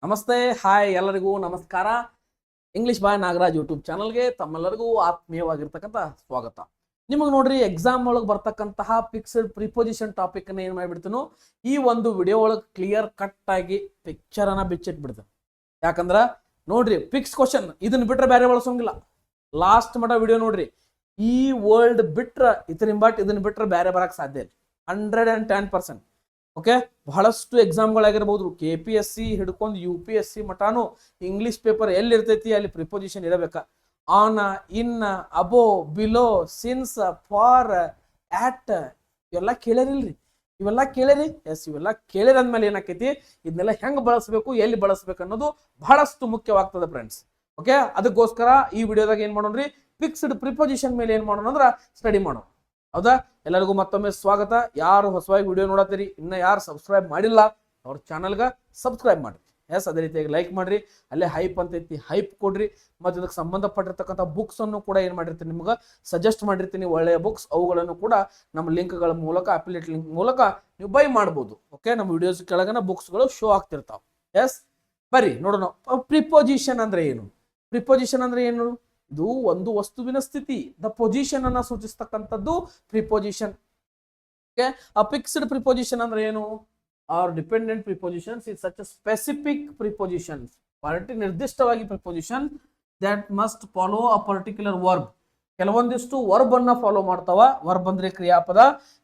ನಮಸ್ತೆ, ಹಾಯ್, ಎಲ್ಲರಿಗೂ ನಮಸ್ಕಾರ. ಇಂಗ್ಲಿಷ್ ಬಾಯ್ ನಾಗರಾಜ್ ಯೂಟ್ಯೂಬ್ ಚಾನಲ್ಗೆ ತಮ್ಮೆಲ್ಲರಿಗೂ ಆತ್ಮೀಯವಾಗಿರ್ತಕ್ಕಂಥ ಸ್ವಾಗತ. ನಿಮಗೆ ನೋಡ್ರಿ, ಎಕ್ಸಾಮ್ ಒಳಗೆ ಬರ್ತಕ್ಕಂತಹ ಫಿಕ್ಸ್ಡ್ ಪ್ರಿಪೋಸಿಷನ್ ಟಾಪಿಕ್ ಅನ್ನ ಏನ್ ಮಾಡಿಬಿಡ್ತೀನೋ ಈ ಒಂದು ವಿಡಿಯೋ ಒಳಗೆ ಕ್ಲಿಯರ್ ಕಟ್ ಆಗಿ ಪಿಕ್ಚರ್ ಅನ್ನ ಬಿಚ್ಚಿಟ್ಬಿಡ್ತೇನೆ. ಯಾಕಂದ್ರ ನೋಡ್ರಿ, ಫಿಕ್ಸ್ ಕ್ವಶನ್ ಇದನ್ನ ಬಿಟ್ರೆ ಬೇರೆ ಬಳಸೋಂಗಿಲ್ಲ. ಲಾಸ್ಟ್ ಮಟ ವಿಡಿಯೋ ನೋಡ್ರಿ, ಈ ವರ್ಲ್ಡ್ ಬಿಟ್ರೆ ಇದನ್ನ ಬಿಟ್ರೆ ಬೇರೆ ಬರಕ್ ಸಾಧ್ಯ ಇಲ್ಲ. 110%. ಓಕೆ, ಬಹಳಷ್ಟು ಎಕ್ಸಾಮ್ಗಳಾಗಿರ್ಬೋದು, KPSC ಹಿಡ್ಕೊಂಡು UPSC ಮಟಾನು ಇಂಗ್ಲಿಷ್ ಪೇಪರ್ ಎಲ್ಲಿ ಇರ್ತೈತಿ ಅಲ್ಲಿ ಪ್ರಿಪೋಸಿಷನ್ ಇರಬೇಕ. On, in, above, below, since, for, at ಇವೆಲ್ಲ ಕೇಳಿರಿಲ್ರಿ? ಇವೆಲ್ಲ ಕೇಳಿರಿ? ಎಸ್, ಇವೆಲ್ಲ ಕೇಳಿರ ಅಂದ್ಮೇಲೆ ಏನಾಕೈತಿ, ಇದನ್ನೆಲ್ಲ ಹೆಂಗ್ ಬಳಸಬೇಕು, ಎಲ್ಲಿ ಬಳಸಬೇಕು ಅನ್ನೋದು ಬಹಳಷ್ಟು ಮುಖ್ಯವಾಗ್ತದೆ ಫ್ರೆಂಡ್ಸ್. ಓಕೆ, ಅದಕ್ಕೋಸ್ಕರ ಈ ವಿಡಿಯೋದಾಗ ಏನ್ ಮಾಡೋಣ್ರಿ, ಫಿಕ್ಸ್ಡ್ ಪ್ರಿಪೋಸಿಷನ್ ಮೇಲೆ ಏನ್ ಮಾಡೋಣ ಅಂದ್ರ ಸ್ಟಡಿ ಮಾಡೋಣ. ಹೌದಾ? ಎಲ್ಲರಿಗೂ ಮತ್ತೊಮ್ಮೆ ಸ್ವಾಗತ. ಯಾರು ಹೊಸವಾಗಿ ವಿಡಿಯೋ ನೋಡತ್ತೀರಿ, ಇನ್ನ ಯಾರು ಸಬ್ಸ್ಕ್ರೈಬ್ ಮಾಡಿಲ್ಲ ಅವ್ರ ಚಾನಲ್ಗೆ ಸಬ್ಸ್ಕ್ರೈಬ್ ಮಾಡ್ರಿ. ಎಸ್, ಅದೇ ರೀತಿಯಾಗಿ ಲೈಕ್ ಮಾಡ್ರಿ, ಅಲ್ಲೇ ಹೈಪ್ ಅಂತ ಐತಿ, ಹೈಪ್ ಕೊಡ್ರಿ. ಮತ್ತೆ ಇದಕ್ಕೆ ಸಂಬಂಧಪಟ್ಟಿರ್ತಕ್ಕಂಥ ಬುಕ್ಸ್ ಅನ್ನು ಕೂಡ ಏನ್ ಮಾಡಿರ್ತೀನಿ, ನಿಮ್ಗೆ ಸಜೆಸ್ಟ್ ಮಾಡಿರ್ತೀನಿ ಒಳ್ಳೆಯ ಬುಕ್ಸ್. ಅವುಗಳನ್ನು ಕೂಡ ನಮ್ಮ ಲಿಂಕ್ಗಳ ಮೂಲಕ, ಅಫಿಲಿಯೇಟ್ ಲಿಂಕ್ ಮೂಲಕ ನೀವು ಬೈ ಮಾಡ್ಬೋದು. ಓಕೆ, ನಮ್ಮ ವಿಡಿಯೋಸ್ ಕೆಳಗನ ಬುಕ್ಸ್ಗಳು ಶೋ ಆಗ್ತಿರ್ತಾವ. ಎಸ್, ಬರ್ರಿ ನೋಡೋಣ. ಪ್ರಿಪೋಸಿಷನ್ ಅಂದ್ರೆ ಏನು? ಪ್ರಿಪೋಸಿಷನ್ ಅಂದ್ರೆ ಏನು? ಇದು ಒಂದು ವಸ್ತುವಿನ ಸ್ಥಿತಿ, ದ ಪೊಸಿಷನ್ ಅನ್ನ ಸೂಚಿಸ್ತಕ್ಕಂಥದ್ದು ಪ್ರಿಪೋಸಿಷನ್. ಓಕೆ, ಆ ಫಿಕ್ಸ್ಡ್ ಪ್ರಿಪೋಸಿಷನ್ ಅಂದ್ರೆ ಏನು? Are dependent prepositions is such specific prepositions, ನಿರ್ದಿಷ್ಟವಾಗಿ preposition that must follow a particular verb. ಕೆಲವೊಂದಿಷ್ಟು ವರ್ಬ್ ಅನ್ನ ಫಾಲೋ ಮಾಡ್ತಾವ, ವರ್ಬ್ ಅಂದ್ರೆ ಕ್ರಿಯಾಪದ.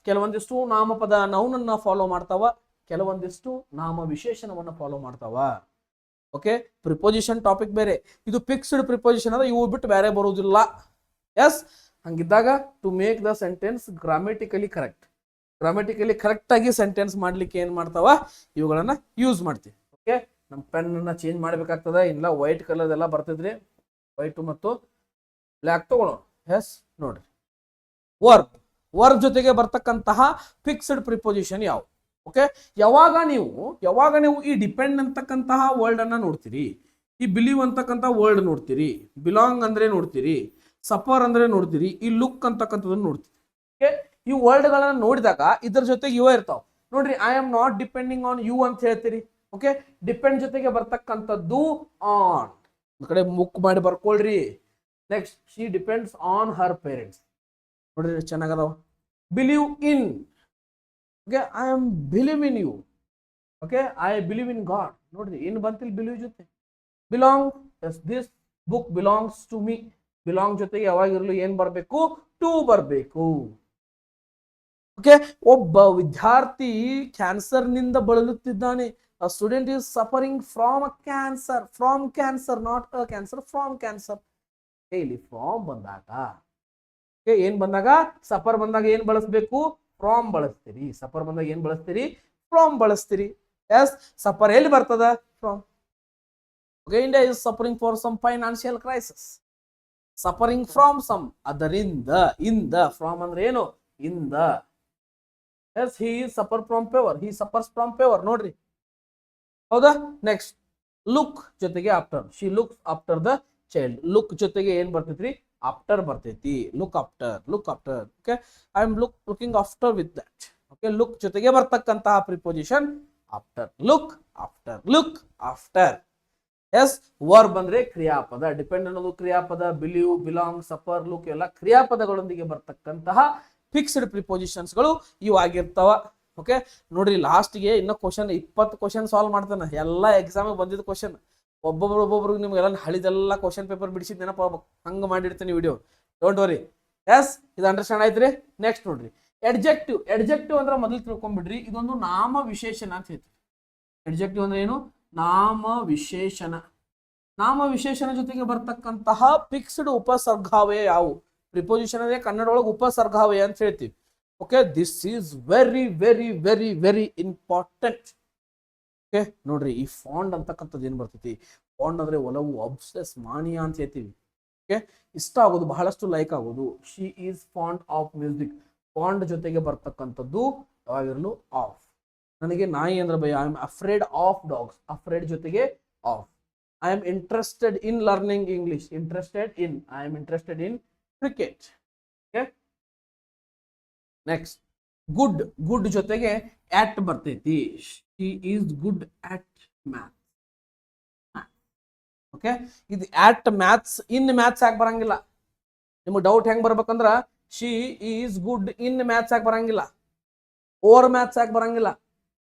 ಕೆಲವೊಂದಿಷ್ಟು ನಾಮಪದ ನೌನ್ ಅನ್ನ ಫಾಲೋ ಮಾಡ್ತಾವ, ಕೆಲವೊಂದಿಷ್ಟು ನಾಮ ವಿಶೇಷಣವನ್ನ ಫಾಲೋ ಮಾಡ್ತಾವ. ಓಕೆ, ಪ್ರಿಪೋಸಿಷನ್ ಟಾಪಿಕ್ ಬೇರೆ, ಇದು ಫಿಕ್ಸ್ಡ್ ಪ್ರಿಪೋಸಿಷನ್ ಅಂದ್ರೆ ಇವು ಬಿಟ್ಟು ಬೇರೆ ಬರುವುದಿಲ್ಲ. ಎಸ್, ಹಂಗಿದ್ದಾಗ to make the sentence grammatically correct ಆಗಿ ಸೆಂಟೆನ್ಸ್ ಮಾಡ್ಲಿಕ್ಕೆ ಏನ್ ಮಾಡ್ತಾವ, ಇವುಗಳನ್ನ ಯೂಸ್ ಮಾಡ್ತೀವಿ. ಓಕೆ, ನಮ್ಮ ಪೆನ್ ಅನ್ನ ಚೇಂಜ್ ಮಾಡ್ಬೇಕಾಗ್ತದ. ಇಲ್ಲ ವೈಟ್ ಕಲರ್ ಎಲ್ಲ ಬರ್ತಿದ್ರಿ, ವೈಟ್ ಮತ್ತು ಬ್ಲ್ಯಾಕ್ ತಗೊಳ್ಳೋಣ. ಎಸ್, ನೋಡ್ರಿ, ವರ್ಬ್ ಜೊತೆಗೆ ಬರ್ತಕ್ಕಂತಹ ಫಿಕ್ಸ್ಡ್ ಪ್ರಿಪೋಸಿಷನ್ ಯಾವ? ಓಕೆ, ಯಾವಾಗ ನೀವು ಈ ಡಿಪೆಂಡ್ ಅಂತಕ್ಕಂತಹ ವರ್ಡ್ ಅನ್ನ ನೋಡ್ತೀರಿ, ಈ ಬಿಲೀವ್ ಅಂತಕ್ಕಂಥ ವರ್ಡ್ ನೋಡ್ತೀರಿ, ಬಿಲಾಂಗ್ ಅಂದ್ರೆ ನೋಡ್ತೀರಿ, ಸಫರ್ ಅಂದ್ರೆ ನೋಡ್ತೀರಿ, ಈ ಲುಕ್ ಅಂತಕ್ಕಂಥದನ್ನ ನೋಡ್ತೀರಿ. ಓಕೆ, ಈ ವರ್ಡ್ ಗಳನ್ನ ನೋಡಿದಾಗ ಇದ್ರ ಜೊತೆಗೆ ಇವ ಇರ್ತಾವ. ನೋಡ್ರಿ, I am not depending on you ಅಂತ ಹೇಳ್ತೀರಿ. ಓಕೆ, ಡಿಪೆಂಡ್ ಜೊತೆಗೆ ಬರ್ತಕ್ಕಂಥದ್ದು ಆನ್. ಒಂದ್ ಕಡೆ ಮುಕ್ ಮಾಡಿ ಬರ್ಕೊಳ್ರಿ. Next, she depends on her parents. ನೋಡ್ರಿ, ಚೆನ್ನಾಗದಾವ. Believe in. Okay, I am believe in you. Okay, I believe in God. ನೋಡ್ರಿ, ಇನ್ ಬಂತಿಲ್ ಬಿಲೀವ್ ಜೊತೆ. Belong, yes, this book belongs to me. Belong ಜೊತೆಗೆ ಯಾವಾಗಿರಲು ಏನ್ ಬರಬೇಕು? ಟು ಬರಬೇಕು. ಓಕೆ, ಒಬ್ಬ ವಿದ್ಯಾರ್ಥಿ ಕ್ಯಾನ್ಸರ್ ನಿಂದ ಬಳಲುತ್ತಿದ್ದಾನೆ. A student is suffering from a cancer. From cancer, not a cancer, from cancer. ಇಲ್ಲಿ ಫ್ರಾಮ್ ಬಂದಾಗ, ಏನ್ ಬಂದಾಗ, ಸಫರ್ ಬಂದಾಗ ಏನ್ ಬಳಸಬೇಕು? ಫ್ರಾಮ್ ಬಳಸ್ತೀರಿ. ಸಫರ್ ಬಂದಾಗ ಏನ್ ಬಳಸ್ತೀರಿ? ಫ್ರಾಮ್ ಬಳಸ್ತೀರಿ. ಎಸ್, ಸಫರ್ ಎಲ್ಲಿ ಬರ್ತದ? From. Okay, India is suffering for some financial crisis. Suffering from some, ಅದರಿಂದ. ಇಂದ, ಫ್ರಾಮ್ ಅಂದ್ರೆ ಏನು? ಇಂದ. Yes, he suffer from fever, he suffers from fever. ನೋಡ್ರಿ, ಹೌದಾ? ನೆಕ್ಸ್ಟ್, ಲುಕ್ ಜೊತೆಗೆ after. She looks after the child. Look ಜೊತೆಗೆ ಏನ್ ಬರ್ತೈತ್ರಿ? ಆಫ್ಟರ್ ಬರ್ತೈತಿ. Look after. Okay, I am looking after with that. Okay, look ಜೊತೆಗೆ ಬರ್ತಕ್ಕಂತಹ preposition after. Look after. S, verb ಅಂದ್ರೆ ಕ್ರಿಯಾಪದ. ಡಿಪೆಂಡ್ ಅನ್ನೋದು ಕ್ರಿಯಾಪದ. ಬಿಲೀವ್, ಬಿಲಾಂಗ್, ಸಫರ್, ಲುಕ್ ಎಲ್ಲ ಕ್ರಿಯಾಪದಗಳೊಂದಿಗೆ ಬರ್ತಕ್ಕಂತಹ ಫಿಕ್ಸ್ಡ್ ಪ್ರಿಪೋಸಿಷನ್ಸ್ ಗಳು ಇವು ಆಗಿರ್ತಾವ. ಓಕೆ, ನೋಡ್ರಿ, ಲಾಸ್ಟ್ಗೆ ಇನ್ನ 20 ಕ್ವಶನ್ ಸಾಲ್ವ್ ಮಾಡ್ತಾನೆ. ಎಲ್ಲ ಎಕ್ಸಾಮ್ ಬಂದಿದ್ದ ಕ್ವಶನ್ ಒಬ್ಬೊಬ್ರು ನಿಮ್ಗೆಲ್ಲ ಹಳಿದೆಲ್ಲ ಕ್ವಶನ್ ಪೇಪರ್ ಬಿಡಿಸಿದ್ ನೆನಪ ಹಂಗ ಮಾಡಿರ್ತೀನಿ ವಿಡಿಯೋ. Don't worry. ಎಸ್, ಇದು ಅಂಡರ್ಸ್ಟ್ಯಾಂಡ್ ಆಯ್ತ್ರಿ? ನೆಕ್ಸ್ಟ್ ನೋಡ್ರಿ, ಎಡ್ಜೆಕ್ಟಿವ್ ಅಂದ್ರೆ ಮೊದಲು ತಿಳ್ಕೊಂಡ್ಬಿಡ್ರಿ, ಇದೊಂದು ನಾಮ ವಿಶೇಷಣ ಅಂತ ಹೇಳ್ತೀವಿ. ಎಡ್ಜೆಕ್ಟಿವ್ ಅಂದ್ರೆ ಏನು? ನಾಮ ವಿಶೇಷಣ ಜೊತೆಗೆ ಬರ್ತಕ್ಕಂತಹ ಫಿಕ್ಸ್ಡ್ ಉಪಸರ್ಗಾವಯ ಯಾವು? ಪ್ರಿಪೋಸಿಷನ್ ಅಂದ್ರೆ ಕನ್ನಡ ಒಳಗೆ ಉಪಸರ್ಗಾವಯ ಅಂತ ಹೇಳ್ತೀವಿ. Okay, this is very very very very important. Okay, ನೋಡ್ರಿ, ಈ ಫಾಂಡ್ ಅಂತಕ್ಕಂಥದ್ದು ಏನ್ ಬರ್ತೈತಿ? ಫಾಂಡ್ ಅಂದ್ರೆ ಒಲವು, ಅಬ್ಸೆಸ್, ಮಾನಿಯಾ ಅಂತ ಹೇಳ್ತೀವಿ. ಓಕೆ, ಇಷ್ಟ ಆಗೋದು, ಬಹಳಷ್ಟು ಲೈಕ್ ಆಗೋದು. She is fond of music. Fond ಜೊತೆಗೆ ಬರ್ತಕ್ಕಂಥದ್ದು ಯಾವಾಗಿರಲು ಆಫ್. ನನಗೆ ನಾಯಿ ಅಂದ್ರೆ ಭಯ. I am afraid of dogs. Afraid ಜೊತೆಗೆ of. I am interested in learning English. I am interested in cricket. Okay, next, good ಜೊತೆಗೆ ಆಟ್ ಬರ್ತೈತಿ. She is good at math. Okay, ಇದು ಆಟ್ ಮ್ಯಾಥ್ಸ್ ಇನ್ ಮ್ಯಾಥ್ಸ್ ಯಾಕೆ ಬರಂಗಿಲ್ಲ? ನಿಮ್ಗೆ doubt ಹೆಂಗ್ ಬರ್ಬೇಕಂದ್ರ she is good in maths ಯಾಕೆ ಬರಂಗಿಲ್ಲ, ಓವರ್ ಮ್ಯಾಥ್ಸ್ ಯಾಕೆ ಬರಂಗಿಲ್ಲ?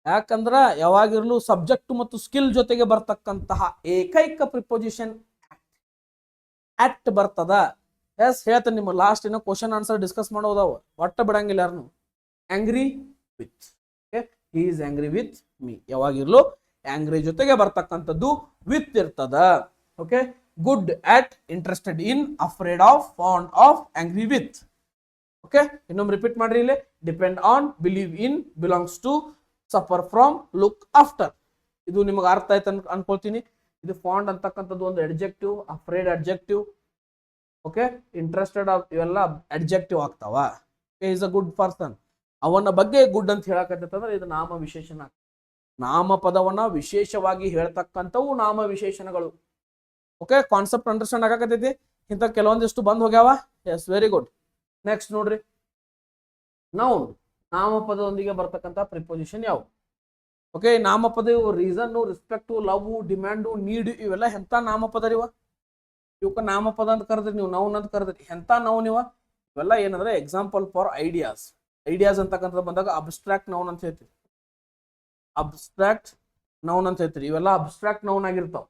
ಯಾಕಂದ್ರ ಯಾವಾಗಿರ್ಲು ಸಬ್ಜೆಕ್ಟ್ ಮತ್ತು ಸ್ಕಿಲ್ ಜೊತೆಗೆ ಬರ್ತಕ್ಕಂತಹ ಏಕೈಕ ಪ್ರಿಪೋಸಿಷನ್ ಆಟ್ ಬರ್ತದ. ಎಸ್ ಹೇಳ್ತೇನೆ, ನಿಮ್ಮ ಲಾಸ್ಟ್ ಏನೋ ಕ್ವಶನ್ ಆನ್ಸರ್ ಡಿಸ್ಕಸ್ ಮಾಡೋದಾವ, ಒಟ್ಟ ಬಿಡಂಗಿಲ್ಲ ಯಾರನ್ನು. Angry with, he is angry with me, ಯಾವಾಗಿರ್ಲು ಆಂಗ್ರಿ ಜೊತೆಗೆ ಬರ್ತಕ್ಕಂಥದ್ದು ವಿತ್ ಇರ್ತದ. Okay, good at, interested in, afraid of, fond of, angry with. Okay, ಇನ್ನೊಮ್ಮೆ ರಿಪೀಟ್ ಮಾಡ್ರಿ ಇಲ್ಲಿ. Depend on, believe in, belongs to, suffer from, look after. ಇದು ನಿಮಗೆ ಅರ್ಥ ಆಯ್ತು ಅನ್ಕೊಳ್ತೀನಿ. ಇದು ಫಾಂಡ್ ಅಂತಕ್ಕಂಥದ್ದು ಒಂದು adjective, afraid adjective, okay, interested ಇವೆಲ್ಲ ಅಡ್ಜೆಕ್ಟಿವ್ ಆಗ್ತಾವ. ಈಸ್ ಅ ಗುಡ್ ಪರ್ಸನ್, ಅವನ ಬಗ್ಗೆ ಗುಡ್ ಅಂತ ಹೇಳಕತ್ತಂದ್ರೆ ಇದು ನಾಮ ವಿಶೇಷಣ. ನಾಮಪದವನ್ನ ವಿಶೇಷವಾಗಿ ಹೇಳ್ತಕ್ಕಂಥವು ನಾಮ ವಿಶೇಷಣಗಳು. ಓಕೆ, ಕಾನ್ಸೆಪ್ಟ್ ಅಂಡರ್ಸ್ಟ್ಯಾಂಡ್ ಆಗಕತ್ತೈತಿ? ಇಂಥ ಕೆಲವೊಂದಿಷ್ಟು ಬಂದ್ ಹೋಗ್ಯಾವ. Yes, very good. ನೆಕ್ಸ್ಟ್ ನೋಡ್ರಿ, ನೌನ್, ನಾಮಪದದೊಂದಿಗೆ ಬರ್ತಕ್ಕಂಥ ಪ್ರಿಪೋಸಿಷನ್ ಯಾವ? ಓಕೆ, ನಾಮಪದ reason, respect, love, demand, need, ಇವೆಲ್ಲ ಎಂತ ನಾಮಪದ ರೀವ? ಇವಕ್ಕ ನಾಮಪದ ಅಂತ ಕರೆದ್ರಿ ನೀವು, ನೌನ್ ಅಂತ ಕರೆದ್ರಿ. ಎಂತ ನೌನ್ ಇವ? ಇವೆಲ್ಲ ಏನಂದ್ರೆ ಎಕ್ಸಾಂಪಲ್ ಫಾರ್ ಐಡಿಯಾಸ್. ಐಡಿಯಾಸ್ ಅಂತಕ್ಕಂಥದ್ದು ಬಂದಾಗ ಅಬ್ಸ್ಟ್ರಾಕ್ಟ್ ನೌನ್ ಅಂತ ಹೇಳ್ತೀವಿ. ಅಬ್ಸ್ಟ್ರಾಕ್ಟ್ ನೌನ್ ಅಂತ ಹೇಳ್ತೀರಿ. ಇವೆಲ್ಲ ಅಬ್ಸ್ಟ್ರಾಕ್ಟ್ ನೌನ್ ಆಗಿರ್ತಾವ,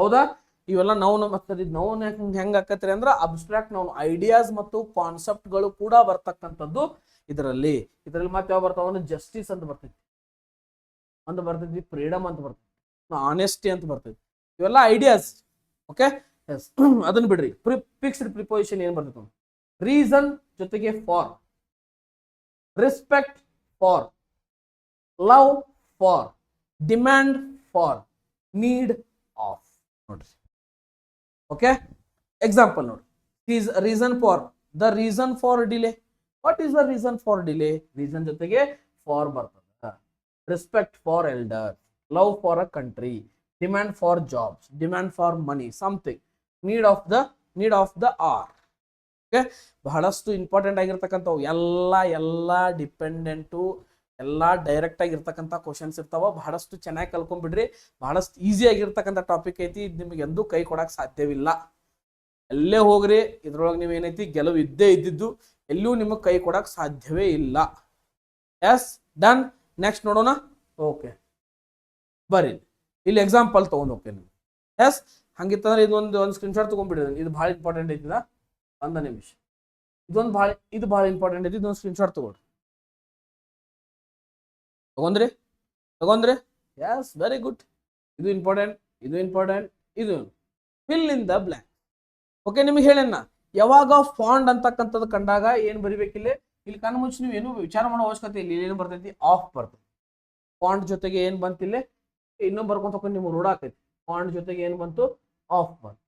ಹೌದಾ? ಇವೆಲ್ಲ ನೌನ್. ಮತ್ತೆ ನೌನ್ ಹೆಂಗ್ ಆಕತ್ರಿ ಅಂದ್ರೆ ಅಬ್ಸ್ಟ್ರಾಕ್ಟ್ ನೌನ್, ಐಡಿಯಾಸ್ ಮತ್ತು ಕಾನ್ಸೆಪ್ಟ್ಗಳು ಕೂಡ ಬರ್ತಕ್ಕಂಥದ್ದು ಇದರಲ್ಲಿ. ಮತ್ತೆ ಯಾವ ಬರ್ತಾವ ಅಂದ್ರೆ ಜಸ್ಟಿಸ್ ಅಂತ ಬರ್ತೈತಿ, ಅಂತ ಬರ್ತೈತಿ, ಫ್ರೀಡಮ್ ಅಂತ ಬರ್ತೈತಿ, ಆನೆಸ್ಟಿ ಅಂತ ಬರ್ತೈತಿ. ಇವೆಲ್ಲ ಐಡಿಯಾಸ್. ಓಕೆ, ಎಸ್, ಅದನ್ನ ಬಿಡ್ರಿ. ಫಿಕ್ಸ್ಡ್ ಪ್ರಿಪೋಸಿಷನ್ ಏನ್ ಬರ್ತೈತಿ? ರೀಸನ್ ಜೊತೆಗೆ for, respect for, love for, demand for, need of. ನೋಡ್ರಿ, ಓಕೆ, ಎಕ್ಸಾಂಪಲ್ ನೋಡಿ. Is reason for, the reason for delay. What is the reason for delay? Reason ಜೊತೆಗೆ for ಬರ್ತದೆ. Respect for elder, love for a country, demand for jobs, demand for money, something, need of the hour. Okay, ಬಹಳಷ್ಟು important ಆಗಿರ್ತಕ್ಕಂಥವು ಎಲ್ಲ dependent, ಎಲ್ಲ direct ಆಗಿರ್ತಕ್ಕಂಥ questions ಇರ್ತಾವ. ಬಹಳಷ್ಟು ಚೆನ್ನಾಗಿ ಕಲ್ಕೊಂಡ್ಬಿಡ್ರಿ. ಬಹಳಷ್ಟು ಈಸಿ ಆಗಿರ್ತಕ್ಕಂಥ ಟಾಪಿಕ್ ಐತಿ. ಇದು ನಿಮ್ಗೆ ಎಂದೂ ಕೈ ಕೊಡಕ್ಕೆ ಸಾಧ್ಯವಿಲ್ಲ. ಎಲ್ಲೇ ಹೋಗ್ರಿ, ಇದ್ರೊಳಗೆ ನೀವು ಏನೈತಿ ಗೆಲುವು ಇದ್ದೇ ಇದ್ದಿದ್ದು, ಎಲ್ಲೂ ನಿಮಗೆ ಕೈ ಕೊಡಕ್ಕೆ ಸಾಧ್ಯವೇ ಇಲ್ಲ. Yes, done. ನೆಕ್ಸ್ಟ್ ನೋಡೋಣ. ಓಕೆ, ಬರ್ರಿ ಇಲ್ಲಿ ಎಕ್ಸಾಂಪಲ್ ತಗೊಂಡು ಹೋಗ್ತೇನೆ ನೀವು. ಎಸ್, ಹಂಗಿತ್ತಂದ್ರೆ ಇದೊಂದು ಸ್ಕ್ರೀನ್ಶಾಟ್ ತಗೊಂಡ್ಬಿಡಿದ್ರೆ, ಇದು ಭಾಳ ಇಂಪಾರ್ಟೆಂಟ್ ಐತಿದ. ಒಂದು ನಿಮಿಷ, ಇದು ಭಾಳ ಇಂಪಾರ್ಟೆಂಟ್ ಐತಿ. ಇದೊಂದು ಸ್ಕ್ರೀನ್ಶಾಟ್ ತಗೊಳ್ರಿ. ತಗೊಂಡ್ರಿ? Yes, very good. ಇದು ಇಂಪಾರ್ಟೆಂಟ್, ಇದು fill in the blank. Okay, ನಿಮಗೆ ಹೇಳೇನ ಯಾವಾಗ ಫಾಂಡ್ ಅಂತಕ್ಕಂಥದ್ದು ಕಂಡಾಗ ಏನ್ ಬರಿಬೇಕಿಲ್ಲ? ಇಲ್ಲಿ ಕಣ್ಣು ಮುಚ್ಚಿ ನೀವು ಏನು ವಿಚಾರ ಮಾಡೋ ಅವಶ್ಯಕತೆ ಇಲ್ಲ. ಇಲ್ಲಿ ಏನು ಬರ್ತೈತಿ? ಆಫ್ ಬರ್ತೈತಿ. ಫಾಂಡ್ ಜೊತೆಗೆ ಏನ್ ಬಂತಿಲ್ಲ? ಇನ್ನೊಂದು ಬರ್ಕೊಂತ ನಿಮ್ಗೆ ನೋಡಾಕೈತಿ. ಫಾಂಡ್ ಜೊತೆಗೆ ಏನ್ ಬಂತು? ಆಫ್ ಬಂತು.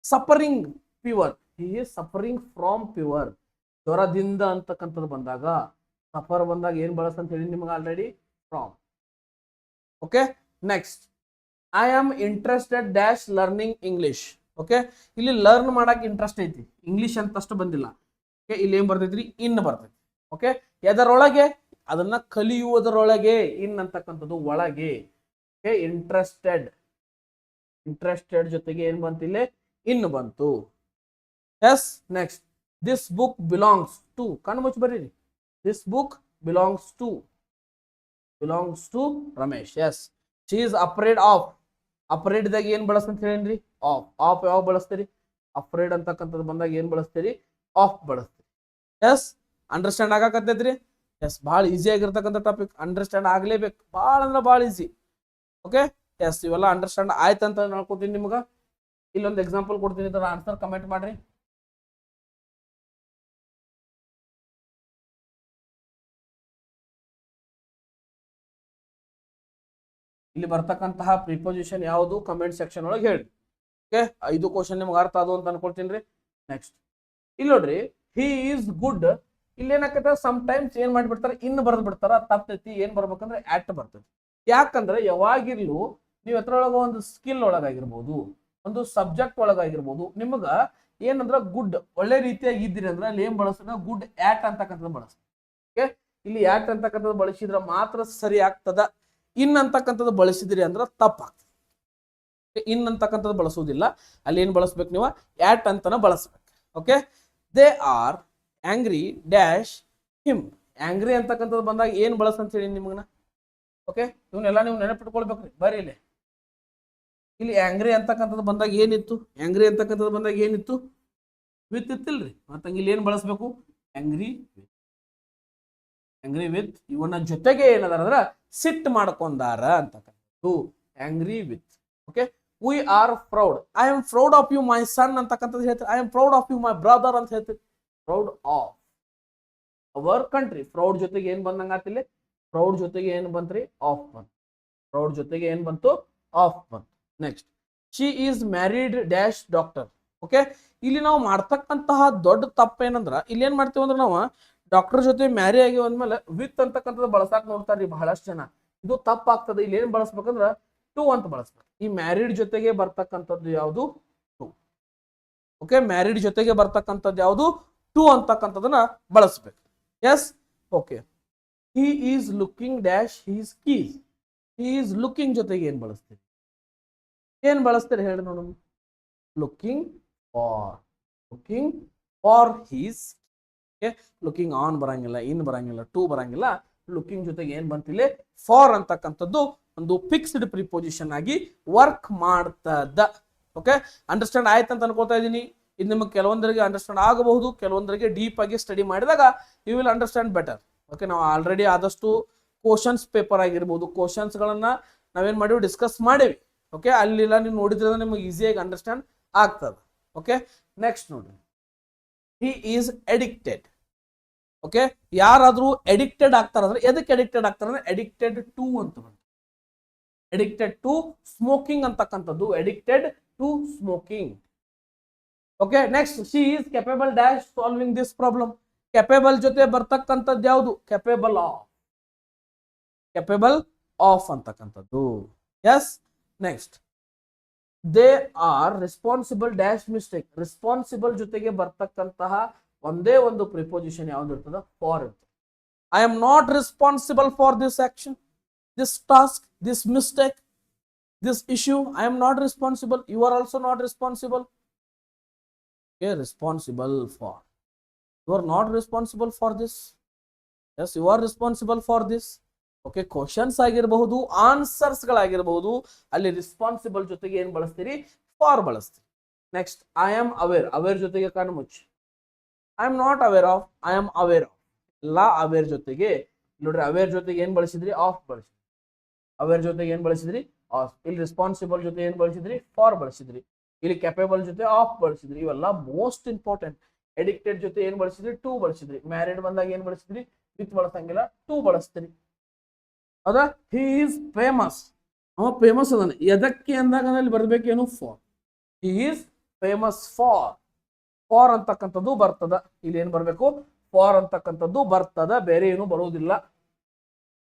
Suffering pure, he is suffering from pure, ಜ್ವರದಿಂದ ಅಂತಕ್ಕಂಥದ್ದು ಬಂದಾಗ, ಸಫರ್ ಬಂದಾಗ ಏನ್ ಬಳಸ್ತಂತ ಹೇಳಿ ನಿಮ್ಗೆ already, from. Okay, next, I am interested dash learning English. Okay, ಇಲ್ಲಿ ಲರ್ನ್ ಮಾಡಕ್ ಇಂಟ್ರೆಸ್ಟ್ ಐತಿ, ಇಂಗ್ಲಿಷ್ ಅಂತಷ್ಟು ಬಂದಿಲ್ಲ. ಓಕೆ, ಇಲ್ಲಿ ಏನ್ ಬರ್ತೈತ್ರಿ? ಇನ್ ಬರ್ತೈತಿ. ಓಕೆ, ಎದರೊಳಗೆ? ಅದನ್ನ ಕಲಿಯುವುದರೊಳಗೆ. ಇನ್ ಅಂತಕ್ಕಂಥದ್ದು ಒಳಗೆ. ಓಕೆ, ಇಂಟ್ರೆಸ್ಟೆಡ್ ಜೊತೆಗೆ ಏನ್ ಬಂತಿಲ್ಲ? ಇನ್ ಬಂತು. Yes, next, this book belongs to, ಕಣ್ಣು ಮುಚ್ಚಿ ಬರೀರಿ. This book belongs to Ramesh. Yes, she is afraid of. Afraid ದಾಗ ಏನ್ ಬಳಸ್ತಂತ ಹೇಳೇನ್ರಿ? ಆಫ್. ಯಾವಾಗ ಬಳಸ್ತೀರಿ? ಅಫ್ರೇಡ್ ಅಂತಕ್ಕಂಥದ್ದು ಬಂದಾಗ ಏನ್ ಬಳಸ್ತೀರಿ? ಆಫ್ ಬಳಸ್ತೀರಿ. ಎಸ್, ಅಂಡರ್ಸ್ಟ್ಯಾಂಡ್ ಆಗಾಕತ್ತೈತ್ರಿ? ಎಸ್, ಭಾಳ ಈಸಿ ಆಗಿರ್ತಕ್ಕಂಥ ಟಾಪಿಕ್, ಅಂಡರ್ಸ್ಟ್ಯಾಂಡ್ ಆಗ್ಲೇಬೇಕು. ಭಾಳ ಅಂದ್ರೆ ಭಾಳ ಈಸಿ. ಓಕೆ, ಎಸ್, ಇವೆಲ್ಲ ಅಂಡರ್ಸ್ಟ್ಯಾಂಡ್ ಆಯ್ತಂತ ನೋಡ್ಕೊತೀನಿ. ನಿಮ್ಗೆ ಇಲ್ಲೊಂದು ಎಕ್ಸಾಂಪಲ್ ಕೊಡ್ತೀನಿ, ಅದರ ಆನ್ಸರ್ ಕಮೆಂಟ್ ಮಾಡ್ರಿ. ಇಲ್ಲಿ ಬರ್ತಕ್ಕಂತಹ ಪ್ರಿಪೋಸಿಷನ್ ಯಾವುದು? ಕಮೆಂಟ್ ಸೆಕ್ಷನ್ ಒಳಗೆ ಹೇಳಿ. ಓಕೆ, 5 ಕ್ವಶನ್ ನಿಮ್ಗೆ ಅರ್ಥ ಆದವು ಅಂತ ಅನ್ಕೊಳ್ತೀನಿ ರೀ. ನೆಕ್ಸ್ಟ್, ಇಲ್ಲಿ ನೋಡ್ರಿ, ಹಿ ಈಸ್ ಗುಡ್. ಇಲ್ಲಿ ಏನಾಕೈತೆ? ಸಮ್ ಟೈಮ್ಸ್ ಏನ್ ಮಾಡಿಬಿಡ್ತಾರೆ? ಇನ್ನು ಬರೆದು ಬಿಡ್ತಾರ, ತಪ್ಪೈತಿ. ಏನ್ ಬರ್ಬೇಕಂದ್ರೆ ಆಟ್ ಬರ್ತೈತಿ. ಯಾಕಂದ್ರೆ ಯಾವಾಗಿರ್ಲು ನೀವು ಎತ್ರೊಳಗ ಒಂದು ಸ್ಕಿಲ್ ಒಳಗಾಗಿರ್ಬೋದು, ಒಂದು ಸಬ್ಜೆಕ್ಟ್ ಒಳಗಾಗಿರ್ಬೋದು, ನಿಮ್ಗ ಏನಂದ್ರೆ ಗುಡ್ ಒಳ್ಳೆ ರೀತಿಯಾಗಿ ಇದ್ದೀರಿ ಅಂದ್ರೆ ಅಲ್ಲಿ ಏನ್ ಬಳಸ್ತಾರೆ? ಗುಡ್ ಆಟ್ ಅಂತಕ್ಕಂಥದ್ದು ಬಳಸ್ತಾರೆ. ಓಕೆ, ಇಲ್ಲಿ ಆಟ್ ಅಂತಕ್ಕಂಥದ್ದು ಬಳಸಿದ್ರೆ ಮಾತ್ರ ಸರಿ ಆಗ್ತದ. ಇನ್ ಅಂತಕ್ಕಂಥದ್ದು ಬಳಸಿದ್ರಿ ಅಂದ್ರೆ ತಪ್ಪಾಗ್ತದೆ. ಇನ್ ಅಂತಕ್ಕಂಥದ್ದು ಬಳಸುವುದಿಲ್ಲ, ಅಲ್ಲಿ ಏನು ಬಳಸ್ಬೇಕು ನೀವು, ಆಟ್ ಅಂತನ ಬಳಸ್ಬೇಕು. Okay, they are angry dash him. Angry ಅಂತಕ್ಕಂಥದ್ದು ಬಂದಾಗ ಏನು ಬಳಸಂತ ಹೇಳಿ ನಿಮಗನ. ಓಕೆ, ಇವನ್ನೆಲ್ಲ ನೀವು ನೆನಪಿಟ್ಕೊಳ್ಬೇಕ್ರಿ. ಬರ್ರಿ ಇಲ್ಲಿ ಆಂಗ್ರಿ ಅಂತಕ್ಕಂಥದ್ದು ಬಂದಾಗ ಏನಿತ್ತು, ಆಂಗ್ರಿ ಅಂತಕ್ಕಂಥದ್ದು ಬಂದಾಗ ಏನಿತ್ತು, ವಿತ್ ಇತ್ತಿಲ್ರಿ. ಮತ್ತೆ ಇಲ್ಲಿ ಏನು ಬಳಸಬೇಕು, ಆಂಗ್ರಿ ವಿತ್. ಆಂಗ್ರಿ ವಿತ್ ಇವನ್ನ ಜೊತೆಗೆ ಏನದಾರ ಅಂದ್ರೆ ಸಿಟ್ ಮಾಡ್ಕೊಂಡಾರ ಅಂತಕ್ಕಂಥದ್ದು, angry with. Okay, we are proud, I am proud of you my son ಅಂತಕ್ಕಂಥದ್ದು ಹೇಳ್ತೀರಿ. I am proud of you my brother ಅಂತ ಹೇಳ್ತೀರಿ. Proud of our country. Proud ಜೊತೆಗೆ ಏನ್ ಬಂದಂಗ ಆತಿಲ್ಲ, ಪ್ರೌಡ್ ಜೊತೆಗೆ ಏನ್ ಬಂತ್ರಿ, ಆಫ್ ಬಂತು. ಪ್ರೌಡ್ ಜೊತೆಗೆ ಏನ್ ಬಂತು, ಆಫ್ ಬಂತು. Next, she is married dash doctor. Okay, ಇಲ್ಲಿ ನಾವು ಮಾಡ್ತಕ್ಕಂತಹ ದೊಡ್ಡ ತಪ್ಪೇನಂದ್ರ, ಇಲ್ಲಿ ಏನ್ ಮಾಡ್ತೀವಿ ಅಂದ್ರೆ ನಾವು ಡಾಕ್ಟರ್ ಜೊತೆ ಮ್ಯಾರಿ ಆಗಿ ಅಂದ್ಮೇಲೆ ವಿತ್ ಅಂತಕ್ಕಂಥದ್ದು ಬಳಸಾಕ್ ನೋಡ್ತಾರ್ರಿ ಬಹಳಷ್ಟು ಜನ. ಇದು ತಪ್ಪಾಗ್ತದೆ. ಇಲ್ಲಿ ಏನ್ ಬಳಸ್ಬೇಕಂದ್ರ ಟು ಅಂತ ಬಳಸ್ಬೇಕು. ಈ ಮ್ಯಾರಿಡ್ ಜೊತೆಗೆ ಬರ್ತಕ್ಕಂಥದ್ದು ಯಾವುದು, ಟು. ಓಕೆ, ಮ್ಯಾರಿಡ್ ಜೊತೆಗೆ ಬರ್ತಕ್ಕಂಥದ್ದು ಯಾವುದು, ಟು ಅಂತಕ್ಕಂಥದನ್ನ ಬಳಸ್ಬೇಕು. Yes, okay. He is looking dash his keys. He is looking ಜೊತೆಗೆ ಏನ್ ಬಳಸ್ತೀರಿ, ಏನ್ ಬಳಸ್ತೀರಿ ಹೇಳಿ ನೋಡೋಣ. Looking for, looking for his. Looking on ಬರಂಗಿಲ್ಲ, ಇನ್ ಬರಂಗಿಲ್ಲ, ಟು ಬರಂಗಿಲ್ಲ. ಲುಕಿಂಗ್ ಜೊತೆಗೆ ಏನ್ ಬಂತಿಲ್ಲ, ಫಾರ್ ಅಂತಕ್ಕಂಥದ್ದು ಒಂದು ಫಿಕ್ಸ್ಡ್ ಪ್ರಿಪೋಸಿಷನ್ ಆಗಿ ವರ್ಕ್ ಮಾಡ್ತದ. ಓಕೆ, ಅಂಡರ್ಸ್ಟ್ಯಾಂಡ್ ಆಯ್ತು ಅಂತ ಅನ್ಕೊಳ್ತಾ ಇದ್ದೀನಿ. ಇದು ನಿಮಗೆ ಕೆಲವೊಂದರಿಗೆ ಅಂಡರ್ಸ್ಟ್ಯಾಂಡ್ ಆಗಬಹುದು, ಕೆಲವೊಂದರಿಗೆ ಡೀಪ್ ಆಗಿ ಸ್ಟಡಿ ಮಾಡಿದಾಗ you will understand better. Okay, ನಾವು ಆಲ್ರೆಡಿ ಆದಷ್ಟು ಕ್ವಶನ್ಸ್ ಪೇಪರ್ ಆಗಿರ್ಬೋದು, ಕ್ವಶನ್ಸ್ಗಳನ್ನ ನಾವೇನ್ ಮಾಡಿವಿ, ಡಿಸ್ಕಸ್ ಮಾಡೇವಿ. ಓಕೆ, ಅಲ್ಲಿಲ್ಲ ನೀವು ನೋಡಿದ್ರೆ ನಿಮಗೆ ಈಸಿಯಾಗಿ ಅಂಡರ್ಸ್ಟ್ಯಾಂಡ್ ಆಗ್ತದೆ. ಓಕೆ, ನೆಕ್ಸ್ಟ್ ನೋಡ್ರಿ, ಹಿ ಈಸ್ ಅಡಿಕ್ಟೆಡ್. ಓಕೆ, ಯಾರಾದ್ರೂ ಅಡಿಕ್ಟೆಡ್ ಆಗ್ತಾರಂದ್ರೆ ಎದಕ್ಕೆ ಅಡಿಕ್ಟೆಡ್ ಆಗ್ತಾರಂದ್ರೆ ಅಡಿಕ್ಟೆಡ್ ಟು ಅಂತ ಬಂತು. ಅಡಿಕ್ಟೆಡ್ ಟು ಸ್ಮೋಕಿಂಗ್ ಅಂತಕ್ಕಂಥದ್ದು, addicted to smoking. Okay, next, she is capable dash solving this problem. Capable ಜೊತೆ ಬರ್ತಕ್ಕಂಥದ್ದು ಯಾವುದು, ಕೆಪೇಬಲ್ ಆಫ್. ಕೆಪೇಬಲ್ ಆಫ್ ಅಂತಕ್ಕಂಥದ್ದು. Yes, next, they are responsible dash mistake. Responsible ಜೊತೆಗೆ ಬರ್ತಕ್ಕಂತಹ ಒಂದೇ ಒಂದು ಪ್ರಿಪೋಸಿಷನ್ ಯಾವ್ದು ಇರ್ತದ, ಫಾರ್ ಇರ್ತದೆ. I am not responsible for this action, this task, this mistake, this issue. I am not responsible, you are also not responsible. Okay, responsible for. You are not responsible for this. Yes, you are responsible for this. Okay, questions ಆಗಿರಬಹುದು, answers ಗಳಾಗಿರಬಹುದು, ಅಲ್ಲಿ responsible ಜೊತೆಗೆ ಏನ್ ಬಳಸ್ತೀರಿ, for ಬಳಸ್ತೀರಿ. Next, I am aware. Aware ಜೊತೆಗೆ ಕಣ್ಣು ಮುಚ್ಚಿ. I am not aware of, I am aware of. ಎಲ್ಲ ಅವೇರ್ ಜೊತೆಗೆ ನೋಡ್ರಿ, ಅವೇರ್ ಜೊತೆಗೆ ಏನ್ ಬಳಸಿದ್ರಿ, ಆಫ್ ಬಳಸಿದ್ರಿ. ಅವೇರ್ ಜೊತೆಗೆ ಏನ್ ಬಳಸಿದ್ರಿ, ಆಫ್. ಇಲ್ಲಿ ರೆಸ್ಪಾನ್ಸಿಬಲ್ ಜೊತೆ ಏನ್ ಬಳಸಿದ್ರಿ, ಫಾರ್ ಬಳಸಿದ್ರಿ. ಇಲ್ಲಿ ಕೆಪೇಬಲ್ ಜೊತೆ ಆಫ್ ಬಳಸಿದ್ರಿ. ಇವೆಲ್ಲ ಮೋಸ್ಟ್ ಇಂಪಾರ್ಟೆಂಟ್. ಅಡಿಕ್ಟೆಡ್ ಜೊತೆ ಏನ್ ಬಳಸಿದ್ರಿ, ಟು ಬಳಸಿದ್ರಿ. ಮ್ಯಾರಿಡ್ ಬಂದಾಗ ಏನ್ ಬಳಸಿದ್ರಿ, ವಿತ್ ಬಳಸಂಗಿಲ್ಲ, ಟು ಬಳಸ್ತೀರಿ. ಹೌದಾ, ಹಿ ಈಸ್ ಫೇಮಸ್. ಅವ ಫೇಮಸ್ ಅದಾನೆ. ಎದಕ್ಕೆ ಅಂದಾಗ ಅಲ್ಲಿ ಬರ್ಬೇಕೇನು, for. He is famous for. For ಅಂತಕ್ಕಂಥದ್ದು ಬರ್ತದ. ಇಲ್ಲಿ ಏನ್ ಬರ್ಬೇಕು, ಫಾರ್ ಅಂತಕ್ಕಂಥದ್ದು ಬರ್ತದ, ಬೇರೆ ಏನು ಬರುವುದಿಲ್ಲ.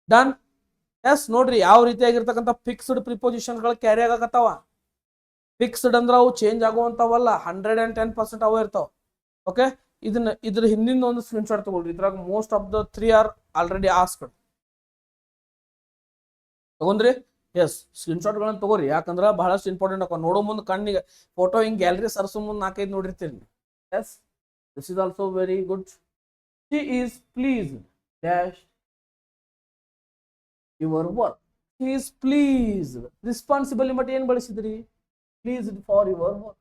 ಡನ್. ಎಸ್, ನೋಡ್ರಿ ಯಾವ ರೀತಿಯಾಗಿರ್ತಕ್ಕಂಥ ಫಿಕ್ಸ್ಡ್ ಪ್ರಿಪೋಸಿಷನ್ ಗಳು ಕ್ಯಾರಿ ಆಗಕತ್ತಾವ. ಫಿಕ್ಸ್ಡ್ ಅಂದ್ರೆ ಅವು ಚೇಂಜ್ ಆಗುವಂತವಲ್ಲ, 110% ಅವು ಇರ್ತಾವ. ಓಕೆ, ಇದ್ರ ಹಿಂದಿನ ಒಂದು ಸ್ಕ್ರೀನ್ ಶಾಟ್ ತಗೊಳ್ರಿ. ಇದ್ರಾಗ most of the 3 are already asked. ತಗೊಂಡ್ರಿ? ಎಸ್, ಸ್ಕ್ರೀನ್ ಶಾಟ್ ಗಳನ್ನ ತಗೋರಿ. ಯಾಕಂದ್ರೆ ಬಹಳಷ್ಟು ಇಂಪಾರ್ಟೆಂಟ್ ಅಕ್ಕ. ನೋಡೋ ಮುಂದೆ ಕಣ್ಣಿಗೆ ಫೋಟೋ ಹಿಂಗ್ ಗ್ಯಾಲರಿ ಸರ್ಸೋ ಮುಂದೆ 4-5 ನೋಡಿರ್ತೀರಿ. Yes, this is also very good. She is pleased dash your work. She is pleased. Responsible but ಏನ್ ಬಳಸಿದ್ರಿ, pleased for your work.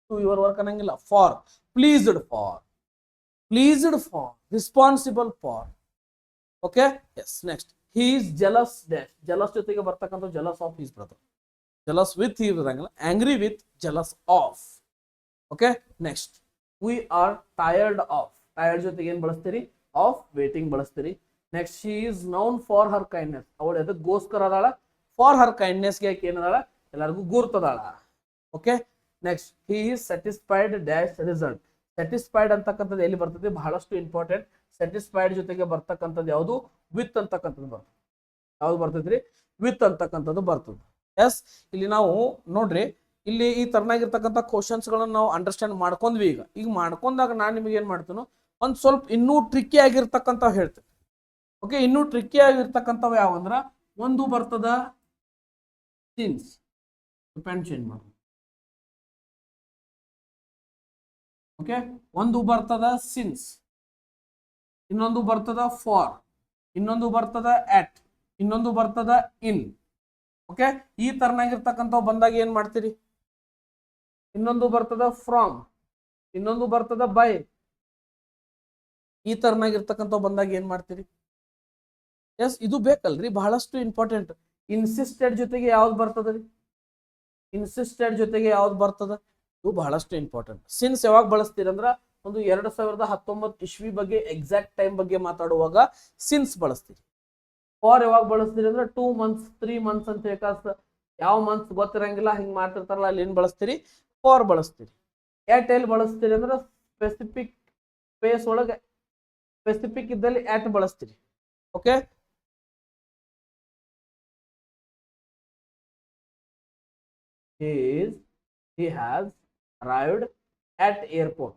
To your work ಅನ್ನಂಗಿಲ್ಲ, for. Pleased for, pleased for, responsible for. Okay, yes. Next, he is jealous dash. Jealous ಜೊತೆಗೆ ಬರ್ತಕ್ಕಂಥ jealous of his brother. Jealous with he ಇರಂಗಿಲ್ಲ, angry with, jealous of. Okay, next, we are tired of. Tired ಜೊತೆಗೆ ಏನ್ ಬಳಸ್ತೀರಿ, of. Waiting ಬಳಸ್ತೀರಿ. Next, she is known for her kindness. ಅವಳು ಎದಕ್ಕೋಸ್ಕರ ಅದಾಳ, for her kindness ಗೆ ಏನದಾಳ, ಎಲ್ಲರಿಗೂ ಗುರ್ತದಾಳ. Okay, next, he is satisfied dash result. Satisfied ಅಂತಕ್ಕಂಥದ್ದು ಎಲ್ಲಿ ಬರ್ತದೆ, ಬಹಳಷ್ಟು ಇಂಪಾರ್ಟೆಂಟ್. ಸ್ಯಾಟಿಸ್ಫೈಡ್ ಜೊತೆಗೆ ಬರ್ತಕ್ಕಂಥದ್ದು ಯಾವುದು, ವಿತ್ ಅಂತಕ್ಕಂಥದ್ದು ಬರ್ತದೆ. ಯಾವ್ದು ಬರ್ತೈತ್ರಿ, ವಿತ್ ಅಂತಕ್ಕಂಥದ್ದು ಬರ್ತದೆ. ಎಸ್, ಇಲ್ಲಿ ನಾವು ನೋಡ್ರಿ, ಇಲ್ಲಿ ಈ ತರನಾಗಿರ್ತಕ್ಕಂಥ ಕ್ವಶನ್ಸ್ ಗಳನ್ನ ನಾವು ಅಂಡರ್ಸ್ಟ್ಯಾಂಡ್ ಮಾಡ್ಕೊಂಡ್ವಿ. ಈಗ ಮಾಡ್ಕೊಂಡಾಗ ನಾನು ನಿಮಗೆ ಏನ್ ಮಾಡ್ತೀನೋ ಒಂದ್ ಸ್ವಲ್ಪ ಇನ್ನೂ ಟ್ರಿಕ್ಕಿ ಆಗಿರ್ತಕ್ಕಂಥವ್ ಹೇಳ್ತೇನೆ. ಓಕೆ, ಇನ್ನೂ ಟ್ರಿಕ್ಕಿ ಆಗಿರ್ತಕ್ಕಂಥವ್ ಯಾವಂದ್ರ, ಒಂದು ಬರ್ತದ ಸಿನ್ಸ್. ಪೆನ್ ಚೇಂಜ್ ಮಾಡು. ಓಕೆ, ಒಂದು ಬರ್ತದ ಸಿನ್ಸ್, ಇನ್ನೊಂದು ಬರ್ತದ ಫಾರ್, ಇನ್ನೊಂದು ಬರ್ತದ ಅಟ್, ಇನ್ನೊಂದು ಬರ್ತದ ಇನ್. ಓಕೆ, ಈ ತರನಾಗಿರ್ತಕ್ಕಂಥವು ಬಂದಾಗ ಏನ್ ಮಾಡ್ತೀರಿ? ಇನ್ನೊಂದು ಬರ್ತದ ಫ್ರಾಮ್, ಇನ್ನೊಂದು ಬರ್ತದ ಬೈ. ಈ ತರನಾಗಿರ್ತಕ್ಕಂಥವು ಬಂದಾಗ ಏನ್ ಮಾಡ್ತೀರಿ? ಎಸ್, ಇದು ಬೇಕಲ್ರಿ, ಬಹಳಷ್ಟು ಇಂಪಾರ್ಟೆಂಟ್. ಇನ್ಸಿಸ್ಟೆಡ್ ಜೊತೆಗೆ ಯಾವ್ದು ಬರ್ತದ ರೀ? ಇನ್ಸಿಸ್ಟೆಡ್ ಜೊತೆಗೆ ಯಾವ್ದು ಬರ್ತದ? ಇದು ಬಹಳಷ್ಟು ಇಂಪಾರ್ಟೆಂಟ್. ಸಿನ್ಸ್ ಯಾವಾಗ ಬಳಸ್ತೀರಿ ಅಂದ್ರ ಒಂದು 2019 ಇಸ್ವಿ ಬಗ್ಗೆ ಎಕ್ಸಾಕ್ಟ್ ಟೈಮ್ ಬಗ್ಗೆ ಮಾತಾಡುವಾಗ ಸಿನ್ಸ್ ಬಳಸ್ತೀರಿ. ಫಾರ್ ಯಾವಾಗ ಬಳಸ್ತೀರಿ ಅಂದ್ರೆ 2 months 3 months ಅಂತ ಯಾಕಂದ್ರೆ ಯಾವ ಮಂತ್ಸ್ ಗೊತ್ತಿರಂಗಿಲ್ಲ, ಹಿಂಗ್ ಮಾಡ್ತಿರ್ತಾರಲ್ಲ, ಅಲ್ಲಿ ಏನ್ ಬಳಸ್ತೀರಿ? ಫಾರ್ ಬಳಸ್ತೀರಿ. ಎಟ್ ಎಲ್ಲಿ ಬಳಸ್ತೀರಿ ಅಂದ್ರೆ ಸ್ಪೆಸಿಫಿಕ್ ಸ್ಪೇಸ್ ಒಳಗೆ ಸ್ಪೆಸಿಫಿಕ್ ಇದ್ದಲ್ಲಿ ಎಟ್ ಬಳಸ್ತೀರಿ. Okay, he has arrived at airport.